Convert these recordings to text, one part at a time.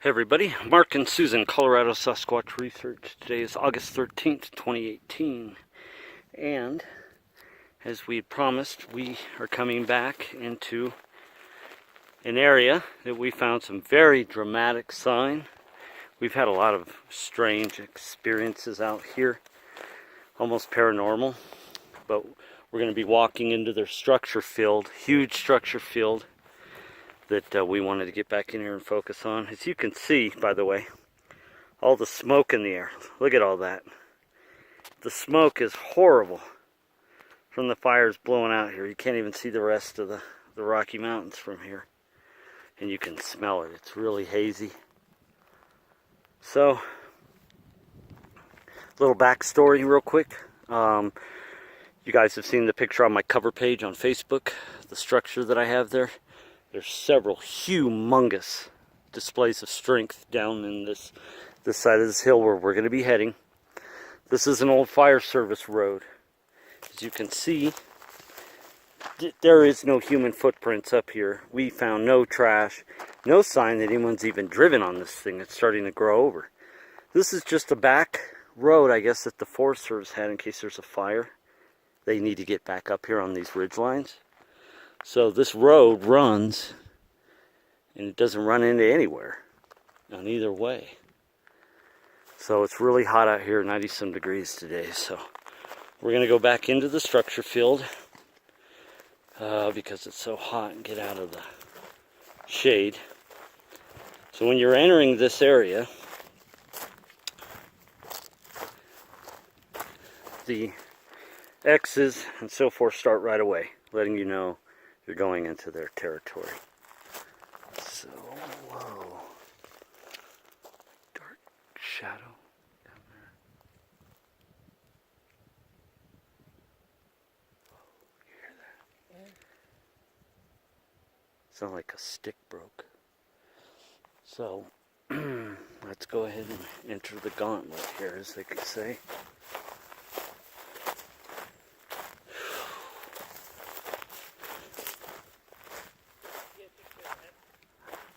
Hey everybody, Mark and Susan, Colorado Sasquatch Research. Today is August 13th, 2018, and as we had promised, we are coming back into an area that we found some very dramatic sign. We've had a lot of strange experiences out here, almost paranormal, but we're going to be walking into their structure field, huge structure field, that we wanted to get back in here and focus on. As you can see, by the way, all the smoke in the air. Look at all that. The smoke is horrible from the fires blowing out here. You can't even see the rest of the Rocky Mountains from here. And you can smell it. It's really hazy. So, little backstory real quick. You guys have seen the picture on my cover page on Facebook, the structure that I have there. There's several humongous displays of strength down in this side of this hill where we're going to be heading. This is an old fire service road. As you can see, there is no human footprints up here. We found no trash, no sign that anyone's even driven on this thing. It's starting to grow over. This is just a back road, I guess, that the Forest Service had in case there's a fire. They need to get back up here on these ridge lines. So this road runs, and it doesn't run into anywhere on either way. So it's really hot out here, 90-some degrees today. So we're going to go back into the structure field because it's so hot and get out of the shade. So when you're entering this area, the X's and so forth start right away, letting you know you're going into their territory. So, whoa. Dark shadow down there. Oh, you hear that? Yeah. Sounds like a stick broke. So, let's go ahead and enter the gauntlet here, as they could say.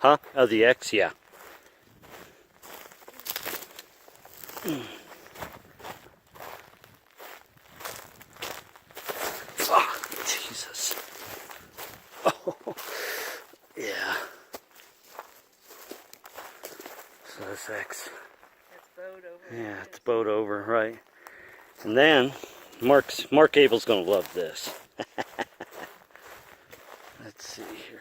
Huh? Oh, the X, yeah. Oh, Jesus. Oh, yeah. So this X. It's bowed over. Yeah, it's bowed over, right. And then, Mark Abel's going to love this. Let's see here.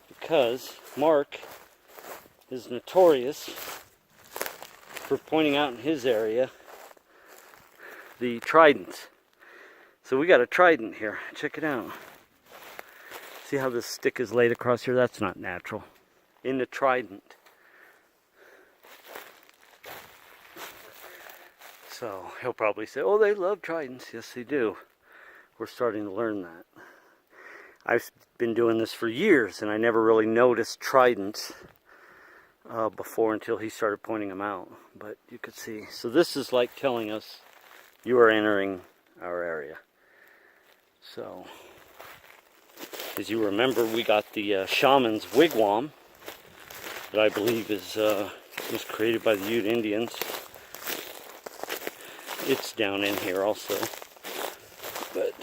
Because Mark is notorious for pointing out in his area the tridents. So we got a trident here. Check it out. See how this stick is laid across here? That's not natural. In the trident. So he'll probably say, oh, they love tridents. Yes, they do. We're starting to learn that. I've been doing this for years, and I never really noticed tridents before until he started pointing them out. But you could see. So this is like telling us you are entering our area. So, as you remember, we got the shaman's wigwam that I believe was created by the Ute Indians. It's down in here also. But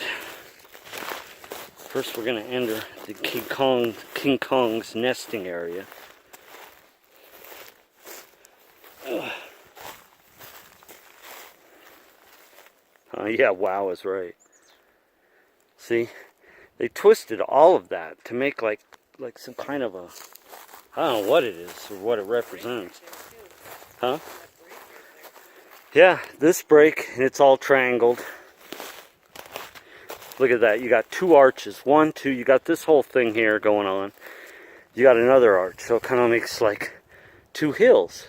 first we're going to enter the King Kong's nesting area. Yeah, wow is right. See, they twisted all of that to make like some kind of a, I don't know what it is or what it represents. Huh? Yeah, this break, and it's all triangled. Look at that. You got two arches. One, two. You got this whole thing here going on. You got another arch. So it kind of makes like two hills.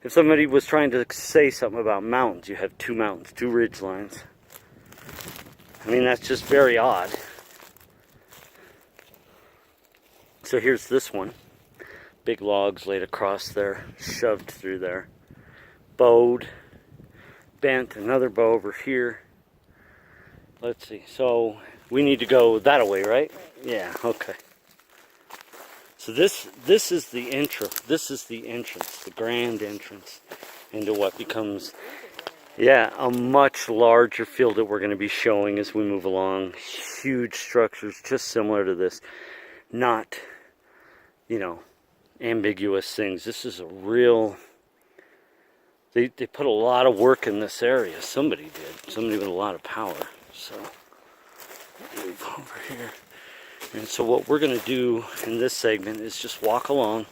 If somebody was trying to say something about mountains, you have two mountains, two ridge lines. I mean, that's just very odd. So here's this one. Big logs laid across there, shoved through there. Bowed. Bent. Another bow over here. Let's see. So We need to go that way, right? Right. Yeah, okay. So this is the entrance. This is the entrance, the grand entrance into what becomes, yeah, a much larger field that we're going to be showing as we move along. Huge structures, just similar to this. Not, you know, ambiguous things. This is a real. They put a lot of work in this area. Somebody did. Somebody with a lot of power. So move over here. And so what we're going to do in this segment is just walk along,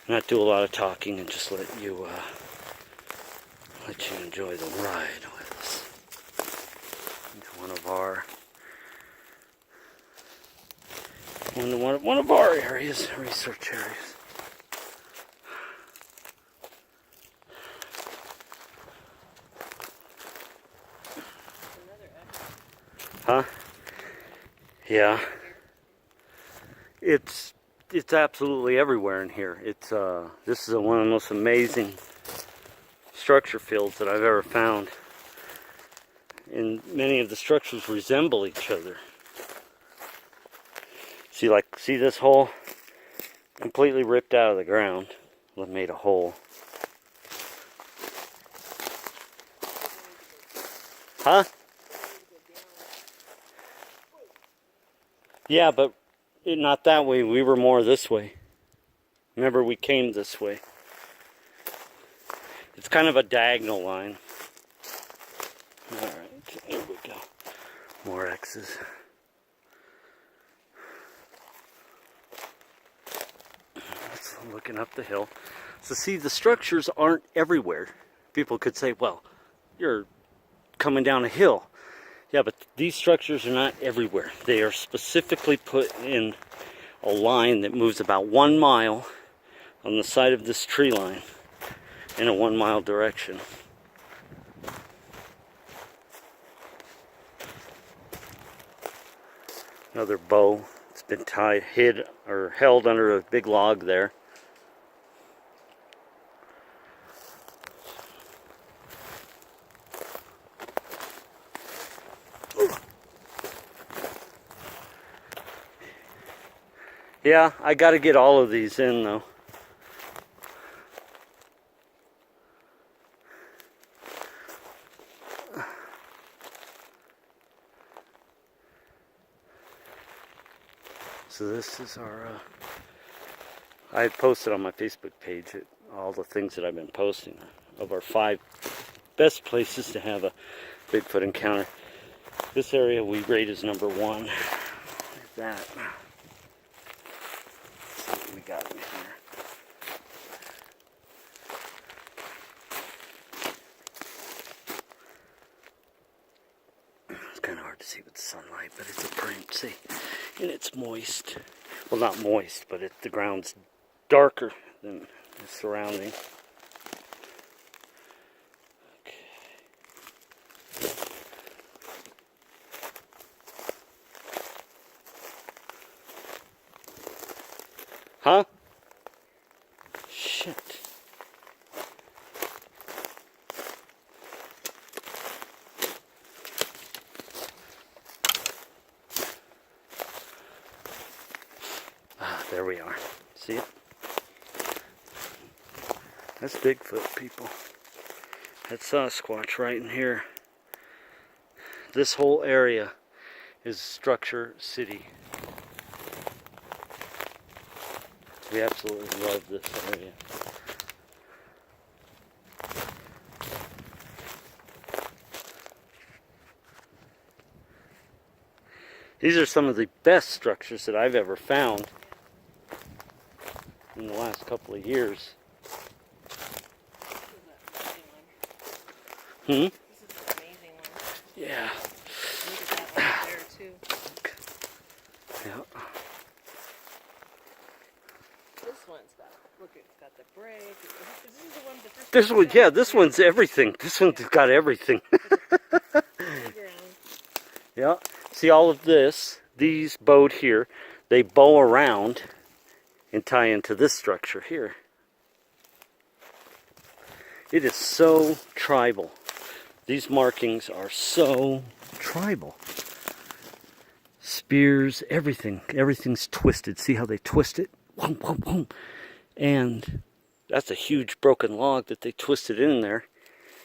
not do a lot of talking, and just let you enjoy the ride with us into one of our areas, research areas. Huh? Yeah. It's absolutely everywhere in here. This is one of the most amazing structure fields that I've ever found. And many of the structures resemble each other. See this hole? Completely ripped out of the ground. Made a hole. Huh? Yeah, but not that way. We were more this way. Remember, we came this way. It's kind of a diagonal line. Alright, here we go. More X's. That's looking up the hill. So see, the structures aren't everywhere. People could say, well, you're coming down a hill. Yeah, but these structures are not everywhere. They are specifically put in a line that moves about 1 mile on the side of this tree line in a 1 mile direction. Another bow. It's been held under a big log there. Yeah, I got to get all of these in though. So this is our, I had posted on my Facebook page all the things that I've been posting of our 5 best places to have a Bigfoot encounter. This area we rate as number 1. Like that. Let's see what we got in here. It's kind of hard to see with the sunlight, but it's a print, see? And it's moist. Well, not moist, but the ground's darker than the surrounding. Okay. Huh? Shit. There we are. See it? That's Bigfoot, people. That's Sasquatch right in here. This whole area is Structure City. We absolutely love this area. These are some of the best structures that I've ever found in the last couple of years. This is an amazing one. Yeah. Look at that one up there too. Yeah. This one's got, look, it's got the break. This is the one, the first This one, yeah, this one's everything. This one's got everything. ground. Yeah. See all of this, these bowed here, they bow around and tie into this structure here. It is so tribal. These markings are so tribal. spears, everything. Everything's twisted. See how they twist it? Whoom, whoom, whoom. And that's a huge broken log that they twisted in there.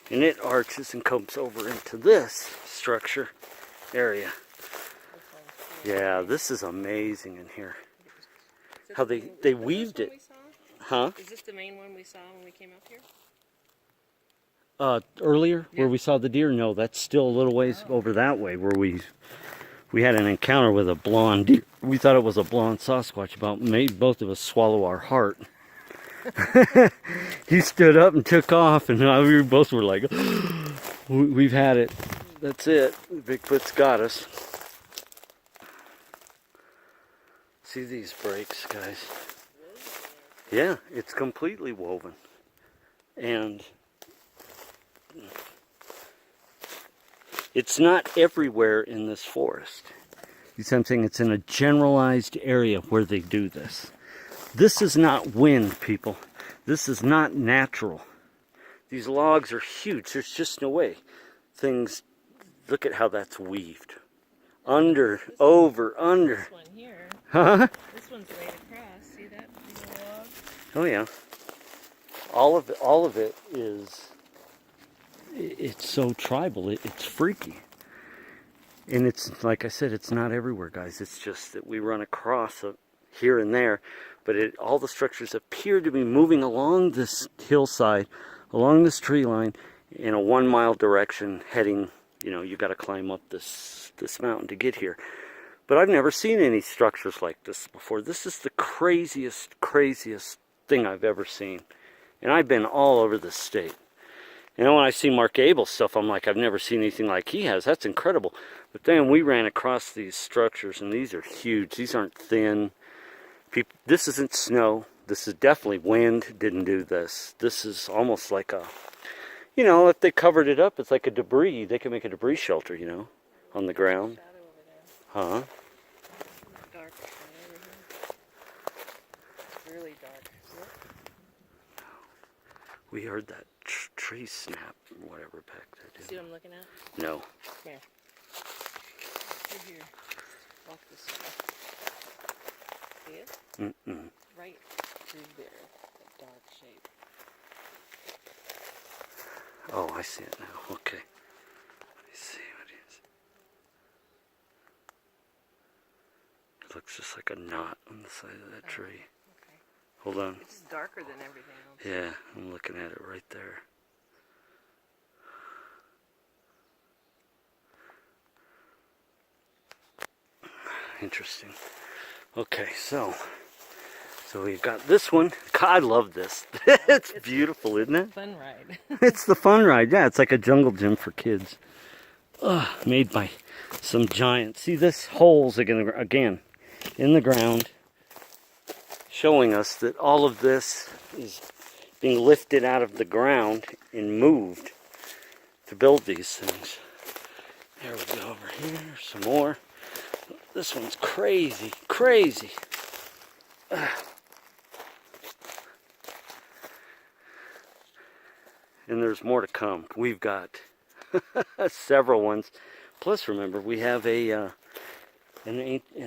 And it arches and comes over into this structure area. Yeah, this is amazing in here. How they weaved it. Huh? Is this the main one we saw when we came up here? Earlier, where we saw the deer? No, that's still a little ways over that way where we had an encounter with a blonde deer. We thought it was a blonde Sasquatch, about made both of us swallow our heart. He stood up and took off, and we both were like, we've had it. That's it. Bigfoot's got us. See these breaks, guys? Yeah, it's completely woven. And it's not everywhere in this forest. You see what I'm saying? It's in a generalized area where they do this. This is not wind, people. This is not natural. These logs are huge. There's just no way. Things, look at how that's weaved. Under, over, under. This one here. Huh? This one's laid across. See that little log? Oh yeah. All of it is, it's so tribal. It's freaky. And it's, like I said, it's not everywhere, guys. It's just that we run across here and there. But all the structures appear to be moving along this hillside, along this tree line, in a 1 mile direction, heading, you know, you got to climb up this mountain to get here. But I've never seen any structures like this before. This is the craziest thing I've ever seen. And I've been all over the state. You know, when I see Mark Abel's stuff, I'm like, I've never seen anything like he has. That's incredible. But then we ran across these structures, and these are huge. These aren't thin. This isn't snow. This is definitely wind. Didn't do this. This is almost like a, you know, if they covered it up, it's like a debris. They can make a debris shelter, you know, on the ground. Huh? Dark over here. It's really dark. We heard that tree snap or whatever back there. See what I'm looking at? No. Come here. Through here. Walk this way. See it? Mm-mm. Right through there. That dark shape. Oh, I see it now. Okay. Let me see what it is. It looks just like a knot on the side of that tree. Okay. Hold on. It's darker than everything else. Yeah, I'm looking at it right there. Interesting. Okay, so we've got this one. God, I love this. It's beautiful, isn't it? Fun ride. It's the fun ride. Yeah, it's like a jungle gym for kids. Made by some giants. See, this hole's again in the ground, showing us that all of this is being lifted out of the ground and moved to build these things. There we go, over here, some more. This one's crazy, crazy. And there's more to come. We've got several ones. Plus, remember, we have an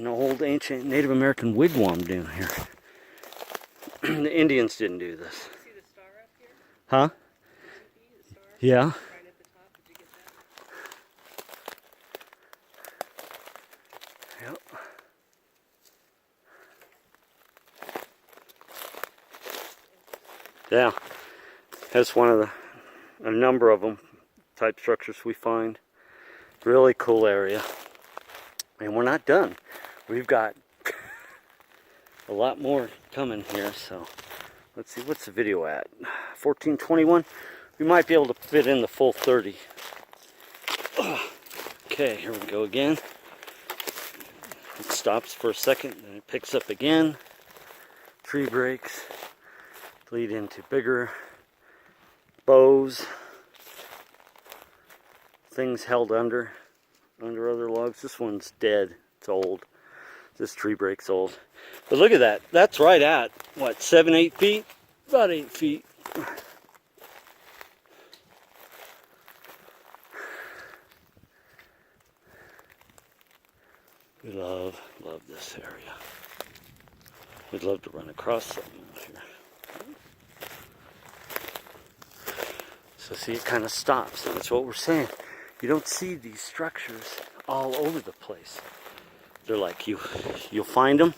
old ancient Native American wigwam down here. The Indians didn't do this. See the star up here? Huh? The star? Yeah. Right at the top. Did you get that? Yep. Yeah. That's one of a number of them type structures we find. Really cool area. And we're not done. We've got a lot more coming here, so let's see, what's the video at? 14:21. We might be able to fit in the full 30. Okay, here we go again. It stops for a second, then it picks up again. Tree breaks lead into bigger bows. Things held under other logs. This one's dead. It's old. This tree break's old. But look at that. That's right at, what, 7, 8 feet? About 8 feet. We love this area. We'd love to run across something out here. So see, it kind of stops, and that's what we're saying. You don't see these structures all over the place. They're like, you'll find them,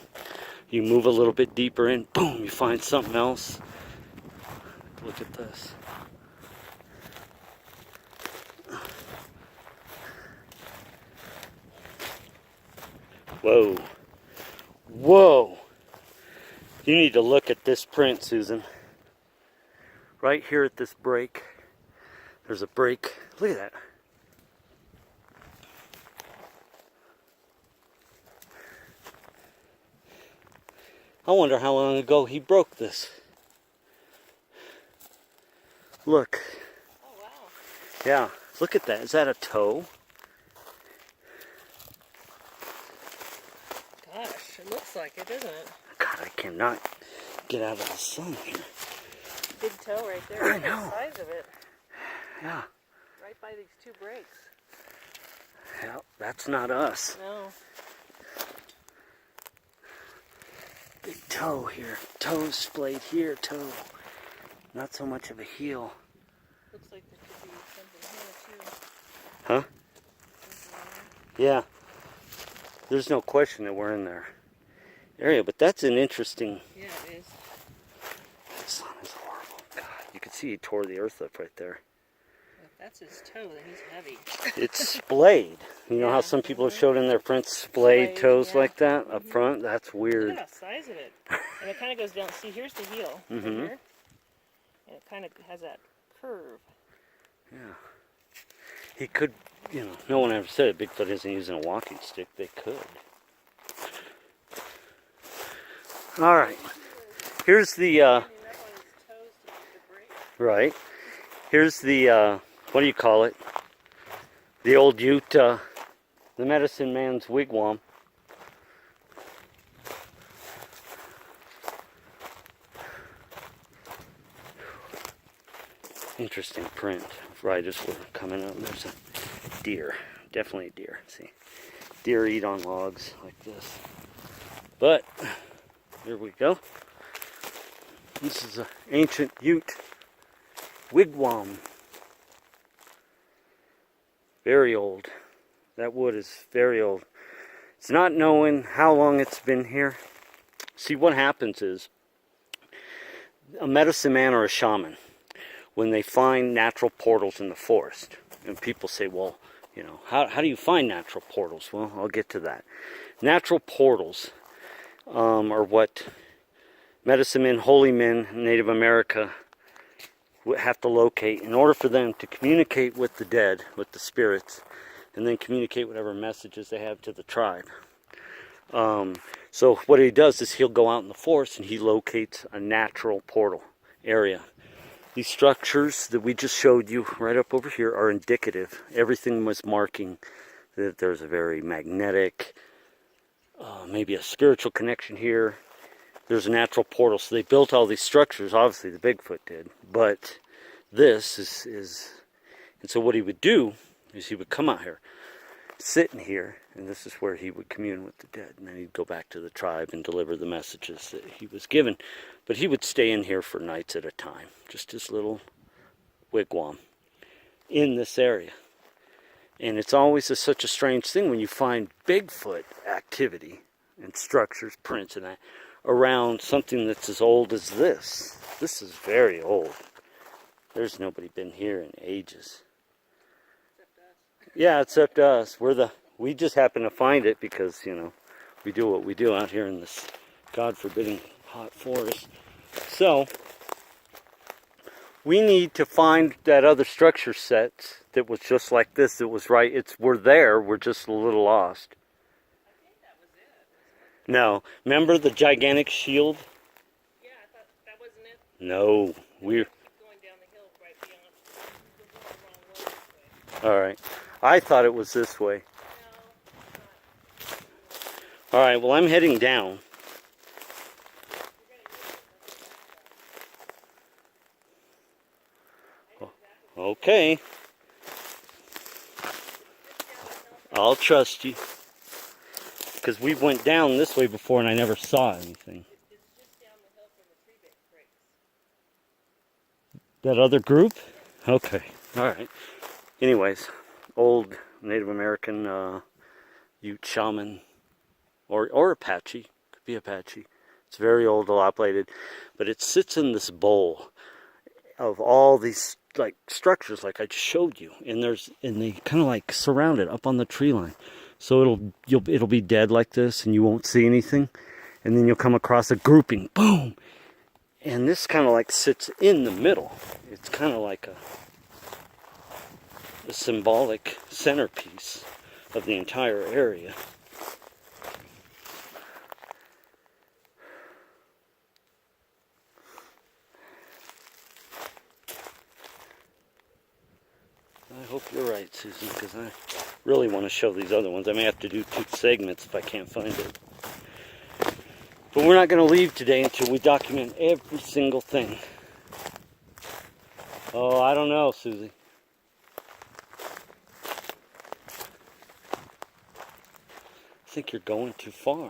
you move a little bit deeper in, boom, you find something else. Look at this. Whoa. Whoa. You need to look at this print, Susan. Right here at this break, there's a break. Look at that. I wonder how long ago he broke this. Look. Oh, wow. Yeah, look at that. Is that a toe? Gosh, it looks like it, doesn't it? God, I cannot get out of the sun here. Big toe right there. I Look at know. the size of it. Yeah. Right by these two breaks. Yeah, that's not us. No. Big toe here. Toe splayed here, toe. Not so much of a heel. Looks like there could be something here too. Huh? Yeah. There's no question that we're in their area, but that's an interesting... Yeah, it is. The sun is horrible. God, you can see he tore the earth up right there. If that's his toe, then he's heavy. It's splayed. You know how Yeah. some people have showed in their prints splayed Splayed, toes yeah. like that up front? That's Look weird. at the size of it. And it kind of goes down. See, here's the heel. Right Mhm. here. And it kind of has that curve. Yeah. He could, you know, no one ever said Bigfoot isn't using a walking stick. They could. All right. Here's the, Standing up on his toes to keep the break. right. Here's the, what do you call it? The old Ute, the medicine man's wigwam. Interesting print. Right as we're coming up, there's a deer. Definitely a deer. See, deer eat on logs like this. But here we go. This is an ancient Ute wigwam. Very old. That wood is very old. It's not knowing how long it's been here. See, what happens is a medicine man or a shaman, when they find natural portals in the forest, and people say, well, you know, how do you find natural portals? Well, I'll get to that. Natural portals are what medicine men, holy men, Native America have to locate in order for them to communicate with the dead, with the spirits, and then communicate whatever messages they have to the tribe. So what he does is he'll go out in the forest and he locates a natural portal area. These structures that we just showed you right up over here are indicative. Everything was marking that there's a very magnetic, maybe a spiritual connection here. There's a natural portal. So they built all these structures. Obviously the Bigfoot did. But this is and so what he would do is he would come out here, sit in here, and this is where he would commune with the dead. And then he'd go back to the tribe and deliver the messages that he was given. But he would stay in here for nights at a time. Just his little wigwam in this area. And it's always such a strange thing when you find Bigfoot activity and structures, prints and that, around something that's as old as this. This is very old. There's nobody been here in ages. Except us. Yeah, except us. We just happen to find it because, you know, we do what we do out here in this God forbidding hot forest. So we need to find that other structure set that was just like this. That was right. We're there. We're just a little lost. I think that was it. No, remember the gigantic shield? Yeah, I thought that wasn't it. No, we're Keep going down the hill right beyond. We're going the wrong way this way. all right. I thought it was this way. No, it's not. All right. Well, I'm heading down. Okay. I'll trust you. because we went down this way before and I never saw anything. It's just down the hill from the tree breaks. That other group? Okay, all right. Anyways, old Native American Ute shaman or Apache, could be Apache. It's very old, dilapidated, but it sits in this bowl of all these like structures like I just showed you, and they kind of like surround it up on the tree line. So it'll be dead like this and you won't see anything, and then you'll come across a grouping, boom, and this kind of like sits in the middle. It's kind of like a symbolic centerpiece of the entire area. I hope you're right, Susan, because I really want to show these other ones. I may have to do 2 segments if I can't find it. But we're not going to leave today until we document every single thing. Oh, I don't know, Susie. I think you're going too far.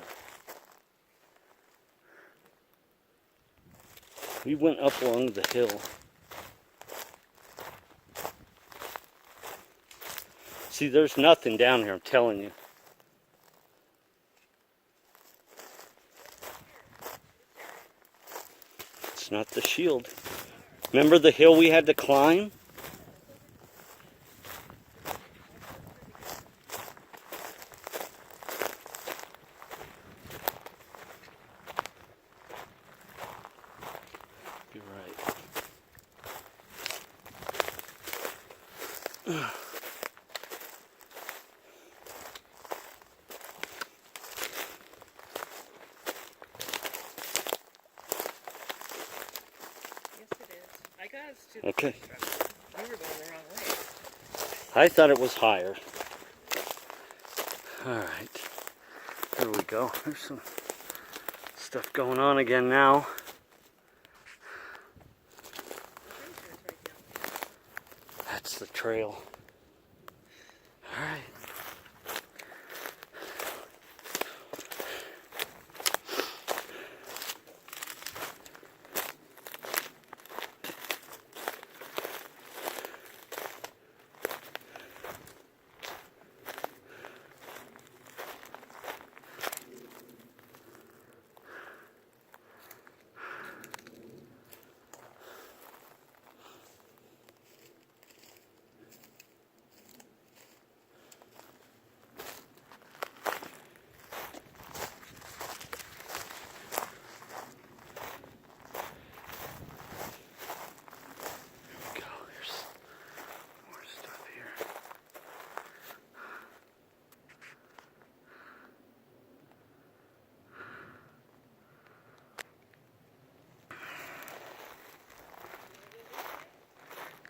We went up along the hill. See, there's nothing down here, I'm telling you. It's not the shield. Remember the hill we had to climb? You're right. Okay. We were going the wrong way. I thought it was higher. Alright. There we go. There's some stuff going on again now. That's the trail. Alright.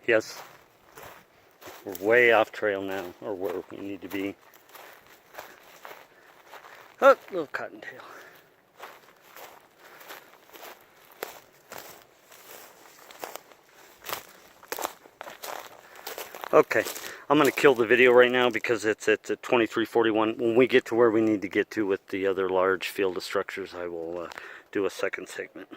Yes. We're way off trail now, or where we need to be. Oh, little cottontail. Okay, I'm going to kill the video right now because it's at 23:41. When we get to where we need to get to with the other large field of structures, I will do a second segment.